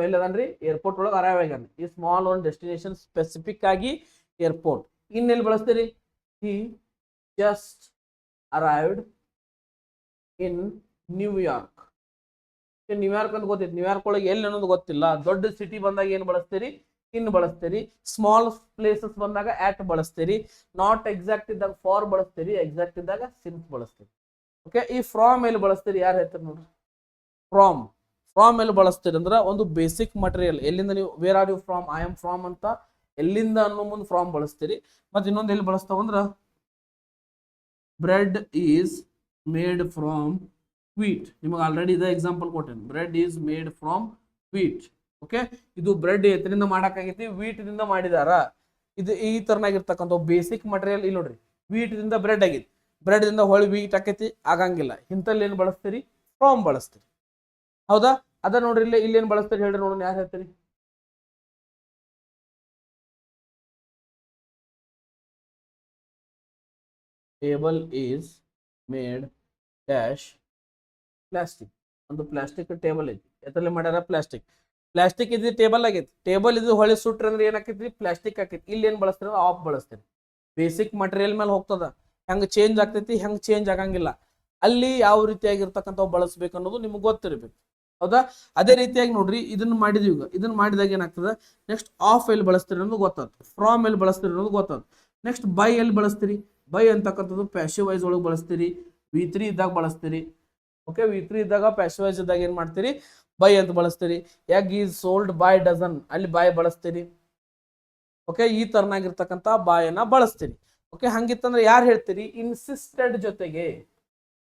ಎಲ್ಲದನ್ರಿ ಏರ್ಪೋರ್ಟ್ ಒಳಗೆ ಅರೈವ್ ಆಗ್ಯಾನ. ಈ ಸ್ಮಾಲ್ ಒನ್ ಡೆಸ್ಟಿನೇಷನ್ ಸ್ಪೆಸಿಫಿಕ್ ಆಗಿ ಏರ್ಪೋರ್ಟ್. ಇನ್ನೆಲ್ಲಿ ಬಳಸ್ತೀರಿ? he just arrived in New York. New York ಅಂತ ಗೊತ್ತೈತಿ, ನ್ಯೂಯಾರ್ಕ್ ಒಳಗೆ ಎಲ್ಲಿ ಅನ್ನೋದು ಗೊತ್ತಿಲ್ಲ. ದೊಡ್ಡ ಸಿಟಿ ಬಂದಾಗ ಏನ್ ಬಳಸ್ತೀರಿ? ಇನ್ ಬಳಸ್ತೀರಿ. ಸ್ಮಾಲ್ ಪ್ಲೇಸಸ್ ಬಂದಾಗ ಆಟ್ ಬಳಸ್ತೀರಿ. ನಾಟ್ ಎಕ್ಸಾಕ್ಟ್ ಇದ್ದಾಗ ಫಾರ್ ಬಳಸ್ತೀರಿ, ಎಕ್ಸಾಕ್ಟ್ ಇದ್ದಾಗ ಸಿನ್ಸ್ ಬಳಸ್ತೀರಿ. ಓಕೆ, ಈ ಫ್ರಾಮ್ ಎಲ್ಲಿ ಬಳಸ್ತೀರಿ? ಯಾರು ಹೇಳ್ತಾರೆ ನೋಡ್ರಿ? ಫ್ರಾಮ್ ಎಲ್ಲಿ ಬಳಸ್ತೀರಿ ಅಂದ್ರೆ ಒಂದು ಬೇಸಿಕ್ ಮಟೀರಿಯಲ್. ಎಲ್ಲಿಂದ ನೀವು where are you from? I am from ಅಂತ ಎಲ್ಲಿಂದ ಅನ್ನೋ ಮುಂದೆ ಫ್ರಾಮ್ ಬಳಸ್ತೀರಿ. ಮತ್ತೆ ಇನ್ನೊಂದು ಎಲ್ಲಿ ಬಳಸ್ತಾವ ಅಂದ್ರ bread is made from wheat. ನಿಮಗೆ ಆಲ್ರೆಡಿ ಇದೇ ಎಕ್ಸಾಂಪಲ್ ಕೊಟ್ಟೇನೆ. Bread is made from wheat. Okay, ಇದು ಬ್ರೆಡ್ ಎತ್ತರಿಂದ ಮಾಡಕ್ಕಾಗೈತಿ, ವೀಟ್ ದಿಂದ ಮಾಡಿದಾರ. ಇದು ಈ ತರನಾಗಿರ್ತಕ್ಕಂಥ ಬೇಸಿಕ್ ಮಟೀರಿಯಲ್. ಇಲ್ಲಿ ನೋಡ್ರಿ, ವೀಟ್ ದಿಂದ ಬ್ರೆಡ್ ಆಗೈತಿ, ಬ್ರೆಡ್ ದಿಂದ ಹೊಳಿ ವೀಟ್ ಆಕೈತಿ, ಆಗಂಗಿಲ್ಲ. ಇಂಥಲ್ಲಿ ಏನ್ ಬಳಸ್ತೀರಿ? ಫ್ರಾಮ್ ಬಳಸ್ತೀರಿ. ಹೌದಾ? ಅದ ನೋಡ್ರಿ, ಇಲ್ಲಿ ಏನ್ ಬಳಸ್ತೀರಿ ಹೇಳ್ರಿ ನೋಡೋಣ, ಯಾರು ಹೇಳ್ತೀರಿ? Table is made dash plastic. ಒಂದು ಪ್ಲಾಸ್ಟಿಕ್ ಟೇಬಲ್ ಐತಿ, ಎತ್ತಲ್ಲಿ ಮಾಡ್ಯಾರ? ಪ್ಲಾಸ್ಟಿಕ್ ಇದು ಟೇಬಲ್ ಆಗೈತಿ. ಟೇಬಲ್ ಇದು ಹೊಳಿ ಸುಟ್ರಿ ಅಂದ್ರೆ ಏನಾಕೈತಿ? ಪ್ಲಾಸ್ಟಿಕ್ ಆಕೈತಿ. ಇಲ್ಲಿ ಏನ್ ಬಳಸ್ತೀರಿ? ಆಫ್ ಬಳಸ್ತೀರಿ. ಬೇಸಿಕ್ ಮಟೀರಿಯಲ್ ಮೇಲೆ ಹೋಗ್ತದ. ಹೆಂಗ್ ಚೇಂಜ್ ಆಗ್ತೈತಿ, ಹೆಂಗ್ ಚೇಂಜ್ ಆಗಂಗಿಲ್ಲ. ಅಲ್ಲಿ ಯಾವ ರೀತಿಯಾಗಿರ್ತಕ್ಕಂಥವು ಬಳಸ್ಬೇಕು ಅನ್ನೋದು ನಿಮ್ಗೆ ಗೊತ್ತಿರ್ಬೇಕು. ಹೌದಾ? ಅದೇ ರೀತಿಯಾಗಿ ನೋಡ್ರಿ, ಇದನ್ನ ಮಾಡಿದ್ವಿ. ಈಗ ಇದನ್ನ ಮಾಡಿದಾಗ ಏನಾಗ್ತದೆ? ನೆಕ್ಸ್ಟ್ ಆಫ್ ಎಲ್ಲಿ ಬಳಸ್ತೀರಿ ಅನ್ನೋದು ಗೊತ್ತಾಯ್ತು, ಫ್ರಾಮ್ ಎಲ್ಲಿ ಬಳಸ್ತೀರಿ ಅನ್ನೋದು ಗೊತ್ತಾಯ್ತು. ನೆಕ್ಸ್ಟ್ ಬೈ ಎಲ್ಲಿ ಬಳಸ್ತೀರಿ? ಬೈ ಅಂತಕ್ಕಂಥದ್ದು ಪ್ಯಾಸಿವ್ ವೈಸ್ ಒಳಗೆ ಬಳಸ್ತೀರಿ, V3 ಇದ್ದಾಗ ಬಳಸ್ತೀರಿ. ಓಕೆ, V3 ಇದ್ದಾಗ ಪ್ಯಾಸಿವ್ ವೈಸ್ ಇದ್ದಾಗ ಏನ್ ಮಾಡ್ತೀರಿ? ಬೈ ಅಂತ ಬಳಸ್ತೀರಿ. Egg is sold by dozen, ಅಲ್ಲಿ ಬೈ ಬಳಸ್ತೀರಿ. ಓಕೆ, ಈ ತರನಾಗಿರ್ತಕ್ಕಂಥ ಬಾಯನ್ನ ಬಳಸ್ತೀರಿ. ಓಕೆ, ಹಂಗಿತ್ತಂದ್ರೆ ಯಾರು ಹೇಳ್ತೀರಿ? ಇನ್ಸಿಸ್ಟೆಡ್ ಜೊತೆಗೆ,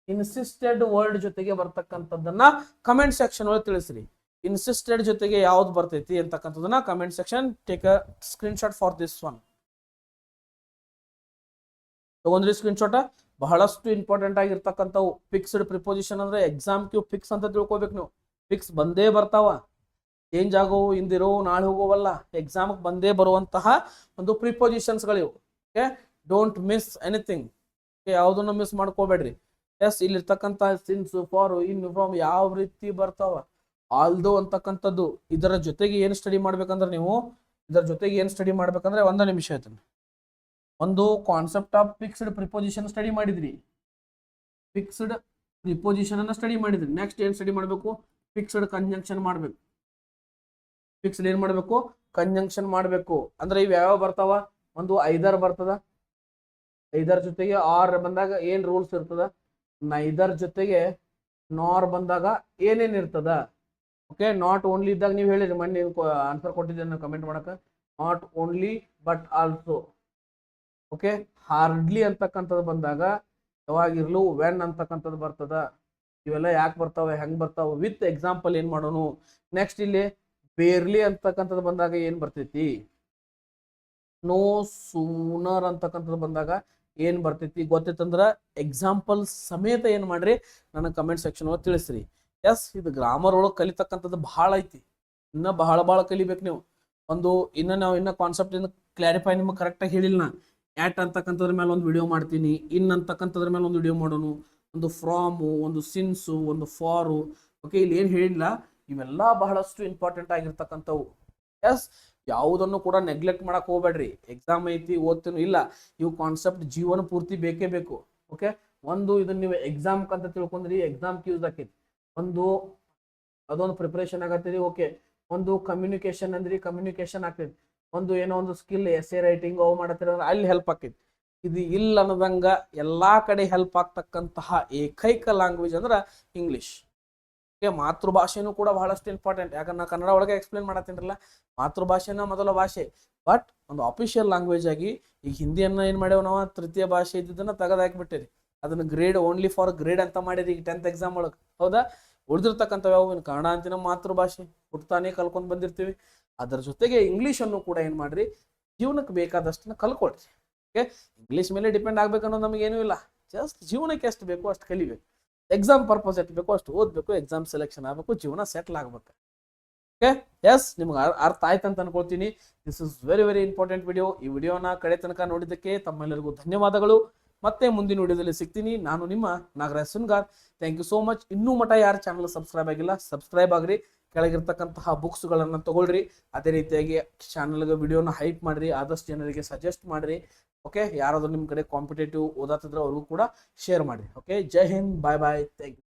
ಇನ್ಸಿಸ್ಟೆಡ್ ವರ್ಡ್ ಜೊತೆಗೆ ಬರ್ತಕ್ಕಂಥದ್ದನ್ನ ಕಮೆಂಟ್ ಸೆಕ್ಷನ್ ಒಳಗೆ ತಿಳಿಸ್ರಿ. ಇನ್ಸಿಸ್ಟೆಡ್ ಜೊತೆಗೆ ಯಾವ್ದು ಬರ್ತೈತಿ ಅಂತಕ್ಕಂಥದ್ದನ್ನ comment section. Take a screenshot for this one. ತಗೊಂಡ್ರಿ ಸ್ಕ್ರೀನ್ಶಾಟ್? ಬಹಳಷ್ಟು ಇಂಪಾರ್ಟೆಂಟ್ ಆಗಿರ್ತಕ್ಕಂಥವು. ಫಿಕ್ಸ್ಡ್ ಪ್ರಿಪೋಸಿಷನ್ ಅಂದ್ರೆ ಎಕ್ಸಾಮ್ ಕ್ಯೂ ಫಿಕ್ಸ್ ಅಂತ ತಿಳ್ಕೊಬೇಕು ನೀವು. ಫಿಕ್ಸ್ ಬಂದೇ ಬರ್ತಾವ, ಚೇಂಜ್ ಆಗೋ, ಇಂದಿರೋ ನಾಳೆ ಹೋಗೋವಲ್ಲ, ಎಕ್ಸಾಮ್ ಬಂದೇ ಬರುವಂತಹ ಒಂದು ಪ್ರಿಪೋಸಿಷನ್ಸ್ಗಳಿವು. Okay, don't miss anything. ಯಾವುದನ್ನು ಮಿಸ್ ಮಾಡ್ಕೋಬೇಡ್ರಿ. ಎಸ್, ಇಲ್ಲಿರ್ತಕ್ಕಂಥ ಸಿನ್ಸ್, ಫಾರ್, ಇನ್, ಫ್ರಾಮ್ ಯಾವ ರೀತಿ ಬರ್ತಾವ, ಆಲ್ದೋ ಅಂತಕ್ಕಂಥದ್ದು. ಇದರ ಜೊತೆಗೆ ಏನು ಸ್ಟಡಿ ಮಾಡ್ಬೇಕಂದ್ರೆ ನೀವು, ಇದರ ಜೊತೆಗೆ ಏನು ಸ್ಟಡಿ ಮಾಡ್ಬೇಕಂದ್ರೆ ಒಂದೇ ನಿಮಿಷ ಆಯ್ತು. ಒಂದು concept of fixed preposition study ಮಾಡಿದ್ರಿ, ಫಿಕ್ಸ್ಡ್ ಪ್ರಿಪೋಸಿಷನ್ ಅನ್ನ ಸ್ಟಡಿ ಮಾಡಿದ್ರಿ. ನೆಕ್ಸ್ಟ್ ಏನ್ ಸ್ಟಡಿ ಮಾಡಬೇಕು? ಫಿಕ್ಸ್ಡ್ ಕಂಜಂಕ್ಷನ್ ಮಾಡಬೇಕು. ಫಿಕ್ಸ್ಡ್ ಏನ್ ಮಾಡಬೇಕು? ಕಂಜಂಕ್ಷನ್ ಮಾಡಬೇಕು. ಅಂದ್ರೆ ಇವ್ ಯಾವ ಬರ್ತಾವ? ಒಂದು ಐದರ್ ಬರ್ತದ, ಐದರ್ ಜೊತೆಗೆ ಆರ್ ಬಂದಾಗ ಏನ್ ರೂಲ್ಸ್ ಇರ್ತದ? ನೈದರ್ ಜೊತೆಗೆ ನಾರ್ ಬಂದಾಗ ಏನೇನ್ ಇರ್ತದ? ಓಕೆ, ನಾಟ್ ಓನ್ಲಿ ಇದ್ದಾಗ ನೀವು ಹೇಳಿರಿ, ಮೊನ್ನೆ ಆನ್ಸರ್ ಕೊಟ್ಟಿದ್ದೇನೆ ಕಮೆಂಟ್ ಮಾಡಕ. Not only but also. Okay, hardly ಅಂತಕ್ಕಂಥದ್ದು ಬಂದಾಗ ಯಾವಾಗಿರ್ಲು ವೆನ್ ಅಂತಕ್ಕಂಥದ್ದು ಬರ್ತದ. ಇವೆಲ್ಲ ಯಾಕೆ ಬರ್ತಾವೆ, ಹೆಂಗ್ ಬರ್ತಾವ? ವಿತ್ ಎಕ್ಸಾಂಪಲ್ ಏನ್ ಮಾಡೋನು. ನೆಕ್ಸ್ಟ್ ಇಲ್ಲಿ ಬೇರ್ಲಿ ಅಂತಕ್ಕಂಥದ್ದು ಬಂದಾಗ ಏನ್ ಬರ್ತೈತಿ? ನೋ ಸೂನರ್ ಅಂತಕ್ಕಂಥದ್ದು ಬಂದಾಗ ಏನ್ ಬರ್ತೈತಿ ಗೊತ್ತೈತಂದ್ರ ಎಕ್ಸಾಂಪಲ್ ಸಮೇತ ಏನ್ ಮಾಡ್ರಿ, ನನಗೆ ಕಮೆಂಟ್ ಸೆಕ್ಷನ್ ಒಳಗೆ ತಿಳಿಸ್ರಿ. ಎಸ್, ಇದು ಗ್ರಾಮರ್ ಒಳಗೆ ಕಲಿತಕ್ಕಂಥದ್ದು ಬಹಳ ಐತಿ, ಇನ್ನ ಬಹಳ ಕಲಿಬೇಕು ನೀವು. ಒಂದು ಇನ್ನ ಕಾನ್ಸೆಪ್ಟ್ ಇನ್ನು ಕ್ಲಾರಿಫೈ ನಿಮ್ಗೆ ಕರೆಕ್ಟಾಗಿ ಹೇಳಿಲ್ಲ. ಆಟ್ ಅಂತಕ್ಕಂಥದ್ರ ಮೇಲೆ ಒಂದು ವಿಡಿಯೋ ಮಾಡ್ತೀನಿ, ಇನ್ ಅಂತಕ್ಕಂಥದ್ರ ಮೇಲೆ ಒಂದು ವಿಡಿಯೋ ಮಾಡೋನು, ಒಂದು ಫ್ರಾಮು, ಒಂದು ಸಿನ್ಸು, ಒಂದು ಫಾರು. ಓಕೆ, ಇಲ್ಲಿ ಏನು ಹೇಳಿಲ್ಲ, ಇವೆಲ್ಲ ಬಹಳಷ್ಟು ಇಂಪಾರ್ಟೆಂಟ್ ಆಗಿರ್ತಕ್ಕಂಥವು. ಎಸ್, ಯಾವುದನ್ನು ಕೂಡ ನೆಗ್ಲೆಕ್ಟ್ ಮಾಡಕ್ ಹೋಗ್ಬೇಡ್ರಿ. ಎಕ್ಸಾಮ್ ಐತಿ, ಓದ್ತೀನಿ ಇಲ್ಲ, ಇವು ಕಾನ್ಸೆಪ್ಟ್ ಜೀವನ ಪೂರ್ತಿ ಬೇಕೇ ಬೇಕು. ಓಕೆ, ಒಂದು ಇದನ್ನ ನೀವು ಎಕ್ಸಾಮ್ ಅಂತ ತಿಳ್ಕೊಂಡ್ರಿ, ಎಕ್ಸಾಮ್ಗೆ ಯೂಸ್ ಆಕೈತಿ. ಒಂದು ಅದೊಂದು ಪ್ರಿಪರೇಷನ್ ಆಗತ್ತೀರಿ, ಓಕೆ. ಒಂದು ಕಮ್ಯುನಿಕೇಶನ್ ಅಂದ್ರಿ, ಕಮ್ಯುನಿಕೇಶನ್ ಆಗ್ತೈತಿ. ಒಂದು ಏನೋ ಒಂದು ಸ್ಕಿಲ್ ಎಸ್ಸೆ ರೈಟಿಂಗ್ ಅವು ಮಾಡತ್ತೀರ ಅಲ್ಲಿ ಹೆಲ್ಪ್ ಆಕೈತಿ. ಇದು ಇಲ್ಲ ಅನ್ನದಂಗ ಎಲ್ಲಾ ಕಡೆ ಹೆಲ್ಪ್ ಆಗ್ತಕ್ಕಂತಹ ಏಕೈಕ ಲ್ಯಾಂಗ್ವೇಜ್ ಅಂದ್ರೆ ಇಂಗ್ಲಿಷ್. ಮಾತೃಭಾಷೆನೂ ಕೂಡ ಬಹಳಷ್ಟು ಇಂಪಾರ್ಟೆಂಟ್. ಯಾಕಂದ್ರೆ ನಾ ಕನ್ನಡ ಒಳಗೆ ಎಕ್ಸ್ಪ್ಲೇನ್ ಮಾಡತ್ತೀನಿರಲ್ಲ, ಮಾತೃಭಾಷೆನ ಮೊದಲ ಭಾಷೆ, ಬಟ್ ಒಂದು ಅಫಿಷಿಯಲ್ ಲ್ಯಾಂಗ್ವೇಜ್ ಆಗಿ ಈಗ ಹಿಂದಿಯನ್ನ ಏನ್ ಮಾಡ್ಯಾವ ನಾವು ತೃತೀಯ ಭಾಷೆ ಇದ್ದದನ್ನ ತೆಗೆದು ಹಾಕ್ಬಿಟ್ಟಿರಿ. ಅದನ್ನ ಗ್ರೇಡ್ ಓನ್ಲಿ ಫಾರ್ ಗ್ರೇಡ್ ಅಂತ ಮಾಡಿರಿ ಈಗ 10th ಎಕ್ಸಾಮ್ ಒಳಗೆ. ಹೌದಾ? ಉಳಿದಿರ್ತಕ್ಕಂಥ ಯಾವ ಕನ್ನಡ ಅಂತ ನಮ್ಮ ಮಾತೃಭಾಷೆ ಹುಟ್ಟಾನೆ ಕಲ್ಕೊಂಡ್ ಬಂದಿರ್ತೀವಿ. ಅದರ ಜೊತೆಗೆ ಇಂಗ್ಲಿಷ್ ಅನ್ನು ಕೂಡ ಏನ್ ಮಾಡ್ರಿ, ಜೀವನಕ್ಕೆ ಬೇಕಾದಷ್ಟನ್ನ ಕಲ್ಕೊಳ್ರಿ. ಓಕೆ, ಇಂಗ್ಲಿಷ್ ಮೇಲೆ ಡಿಪೆಂಡ್ ಆಗ್ಬೇಕನ್ನೋದು ನಮಗೇನೂ ಇಲ್ಲ. ಜಸ್ಟ್ ಜೀವನಕ್ಕೆ ಎಷ್ಟು ಬೇಕೋ ಅಷ್ಟು ಕಲಿಬೇಕು. ಎಕ್ಸಾಮ್ ಪರ್ಪಸ್ ಎಷ್ಟು ಬೇಕೋ ಅಷ್ಟು ಓದ್ಬೇಕು, ಎಕ್ಸಾಮ್ ಸೆಲೆಕ್ಷನ್ ಆಗಬೇಕು, ಜೀವನ ಸೆಟ್ಲ್ ಆಗ್ಬೇಕು. ಓಕೆ, ಎಸ್, ನಿಮ್ಗೆ ಅರ್ಥ ಆಯ್ತು ಅಂತ ಅನ್ಕೊಳ್ತೀನಿ. This is very very important video. ಈ ವಿಡಿಯೋನ ಕಡೆ ತನಕ ನೋಡಿದ್ದಕ್ಕೆ ತಮ್ಮೆಲ್ಲರಿಗೂ ಧನ್ಯವಾದಗಳು. ಮತ್ತೆ ಮುಂದಿನ ವಿಡಿಯೋದಲ್ಲಿ ಸಿಗ್ತೀನಿ. ನಾನು ನಿಮ್ಮ Nagaraj Sungar. Thank you so much. ಇನ್ನೂ ಮಠ ಯಾರು ಚಾನಲ್ ಸಬ್ಸ್ಕ್ರೈಬ್ ಆಗಿಲ್ಲ, ಸಬ್ಸ್ಕ್ರೈಬ್ ಆಗ್ರಿ. ಕೆಳಗಿರ್ತಕ್ಕಂತಹ ಬುಕ್ಸ್ಗಳನ್ನು ತಗೊಳ್ರಿ. ಅದೇ ರೀತಿಯಾಗಿ ಚಾನಲ್ಗೆ ವಿಡಿಯೋನ ಹೈಪ್ ಮಾಡ್ರಿ, ಆದಷ್ಟು ಜನರಿಗೆ ಸಜೆಸ್ಟ್ ಮಾಡ್ರಿ. ಓಕೆ, ಯಾರಾದ್ರೂ ನಿಮ್ಮ ಕಡೆ ಕಾಂಪಿಟೇಟಿವ್ ಓದಾತಿದ್ರೆ ಅವ್ರಿಗೂ ಕೂಡ ಶೇರ್ ಮಾಡಿ. ಓಕೆ, ಜೈ Hind, bye bye, thank you.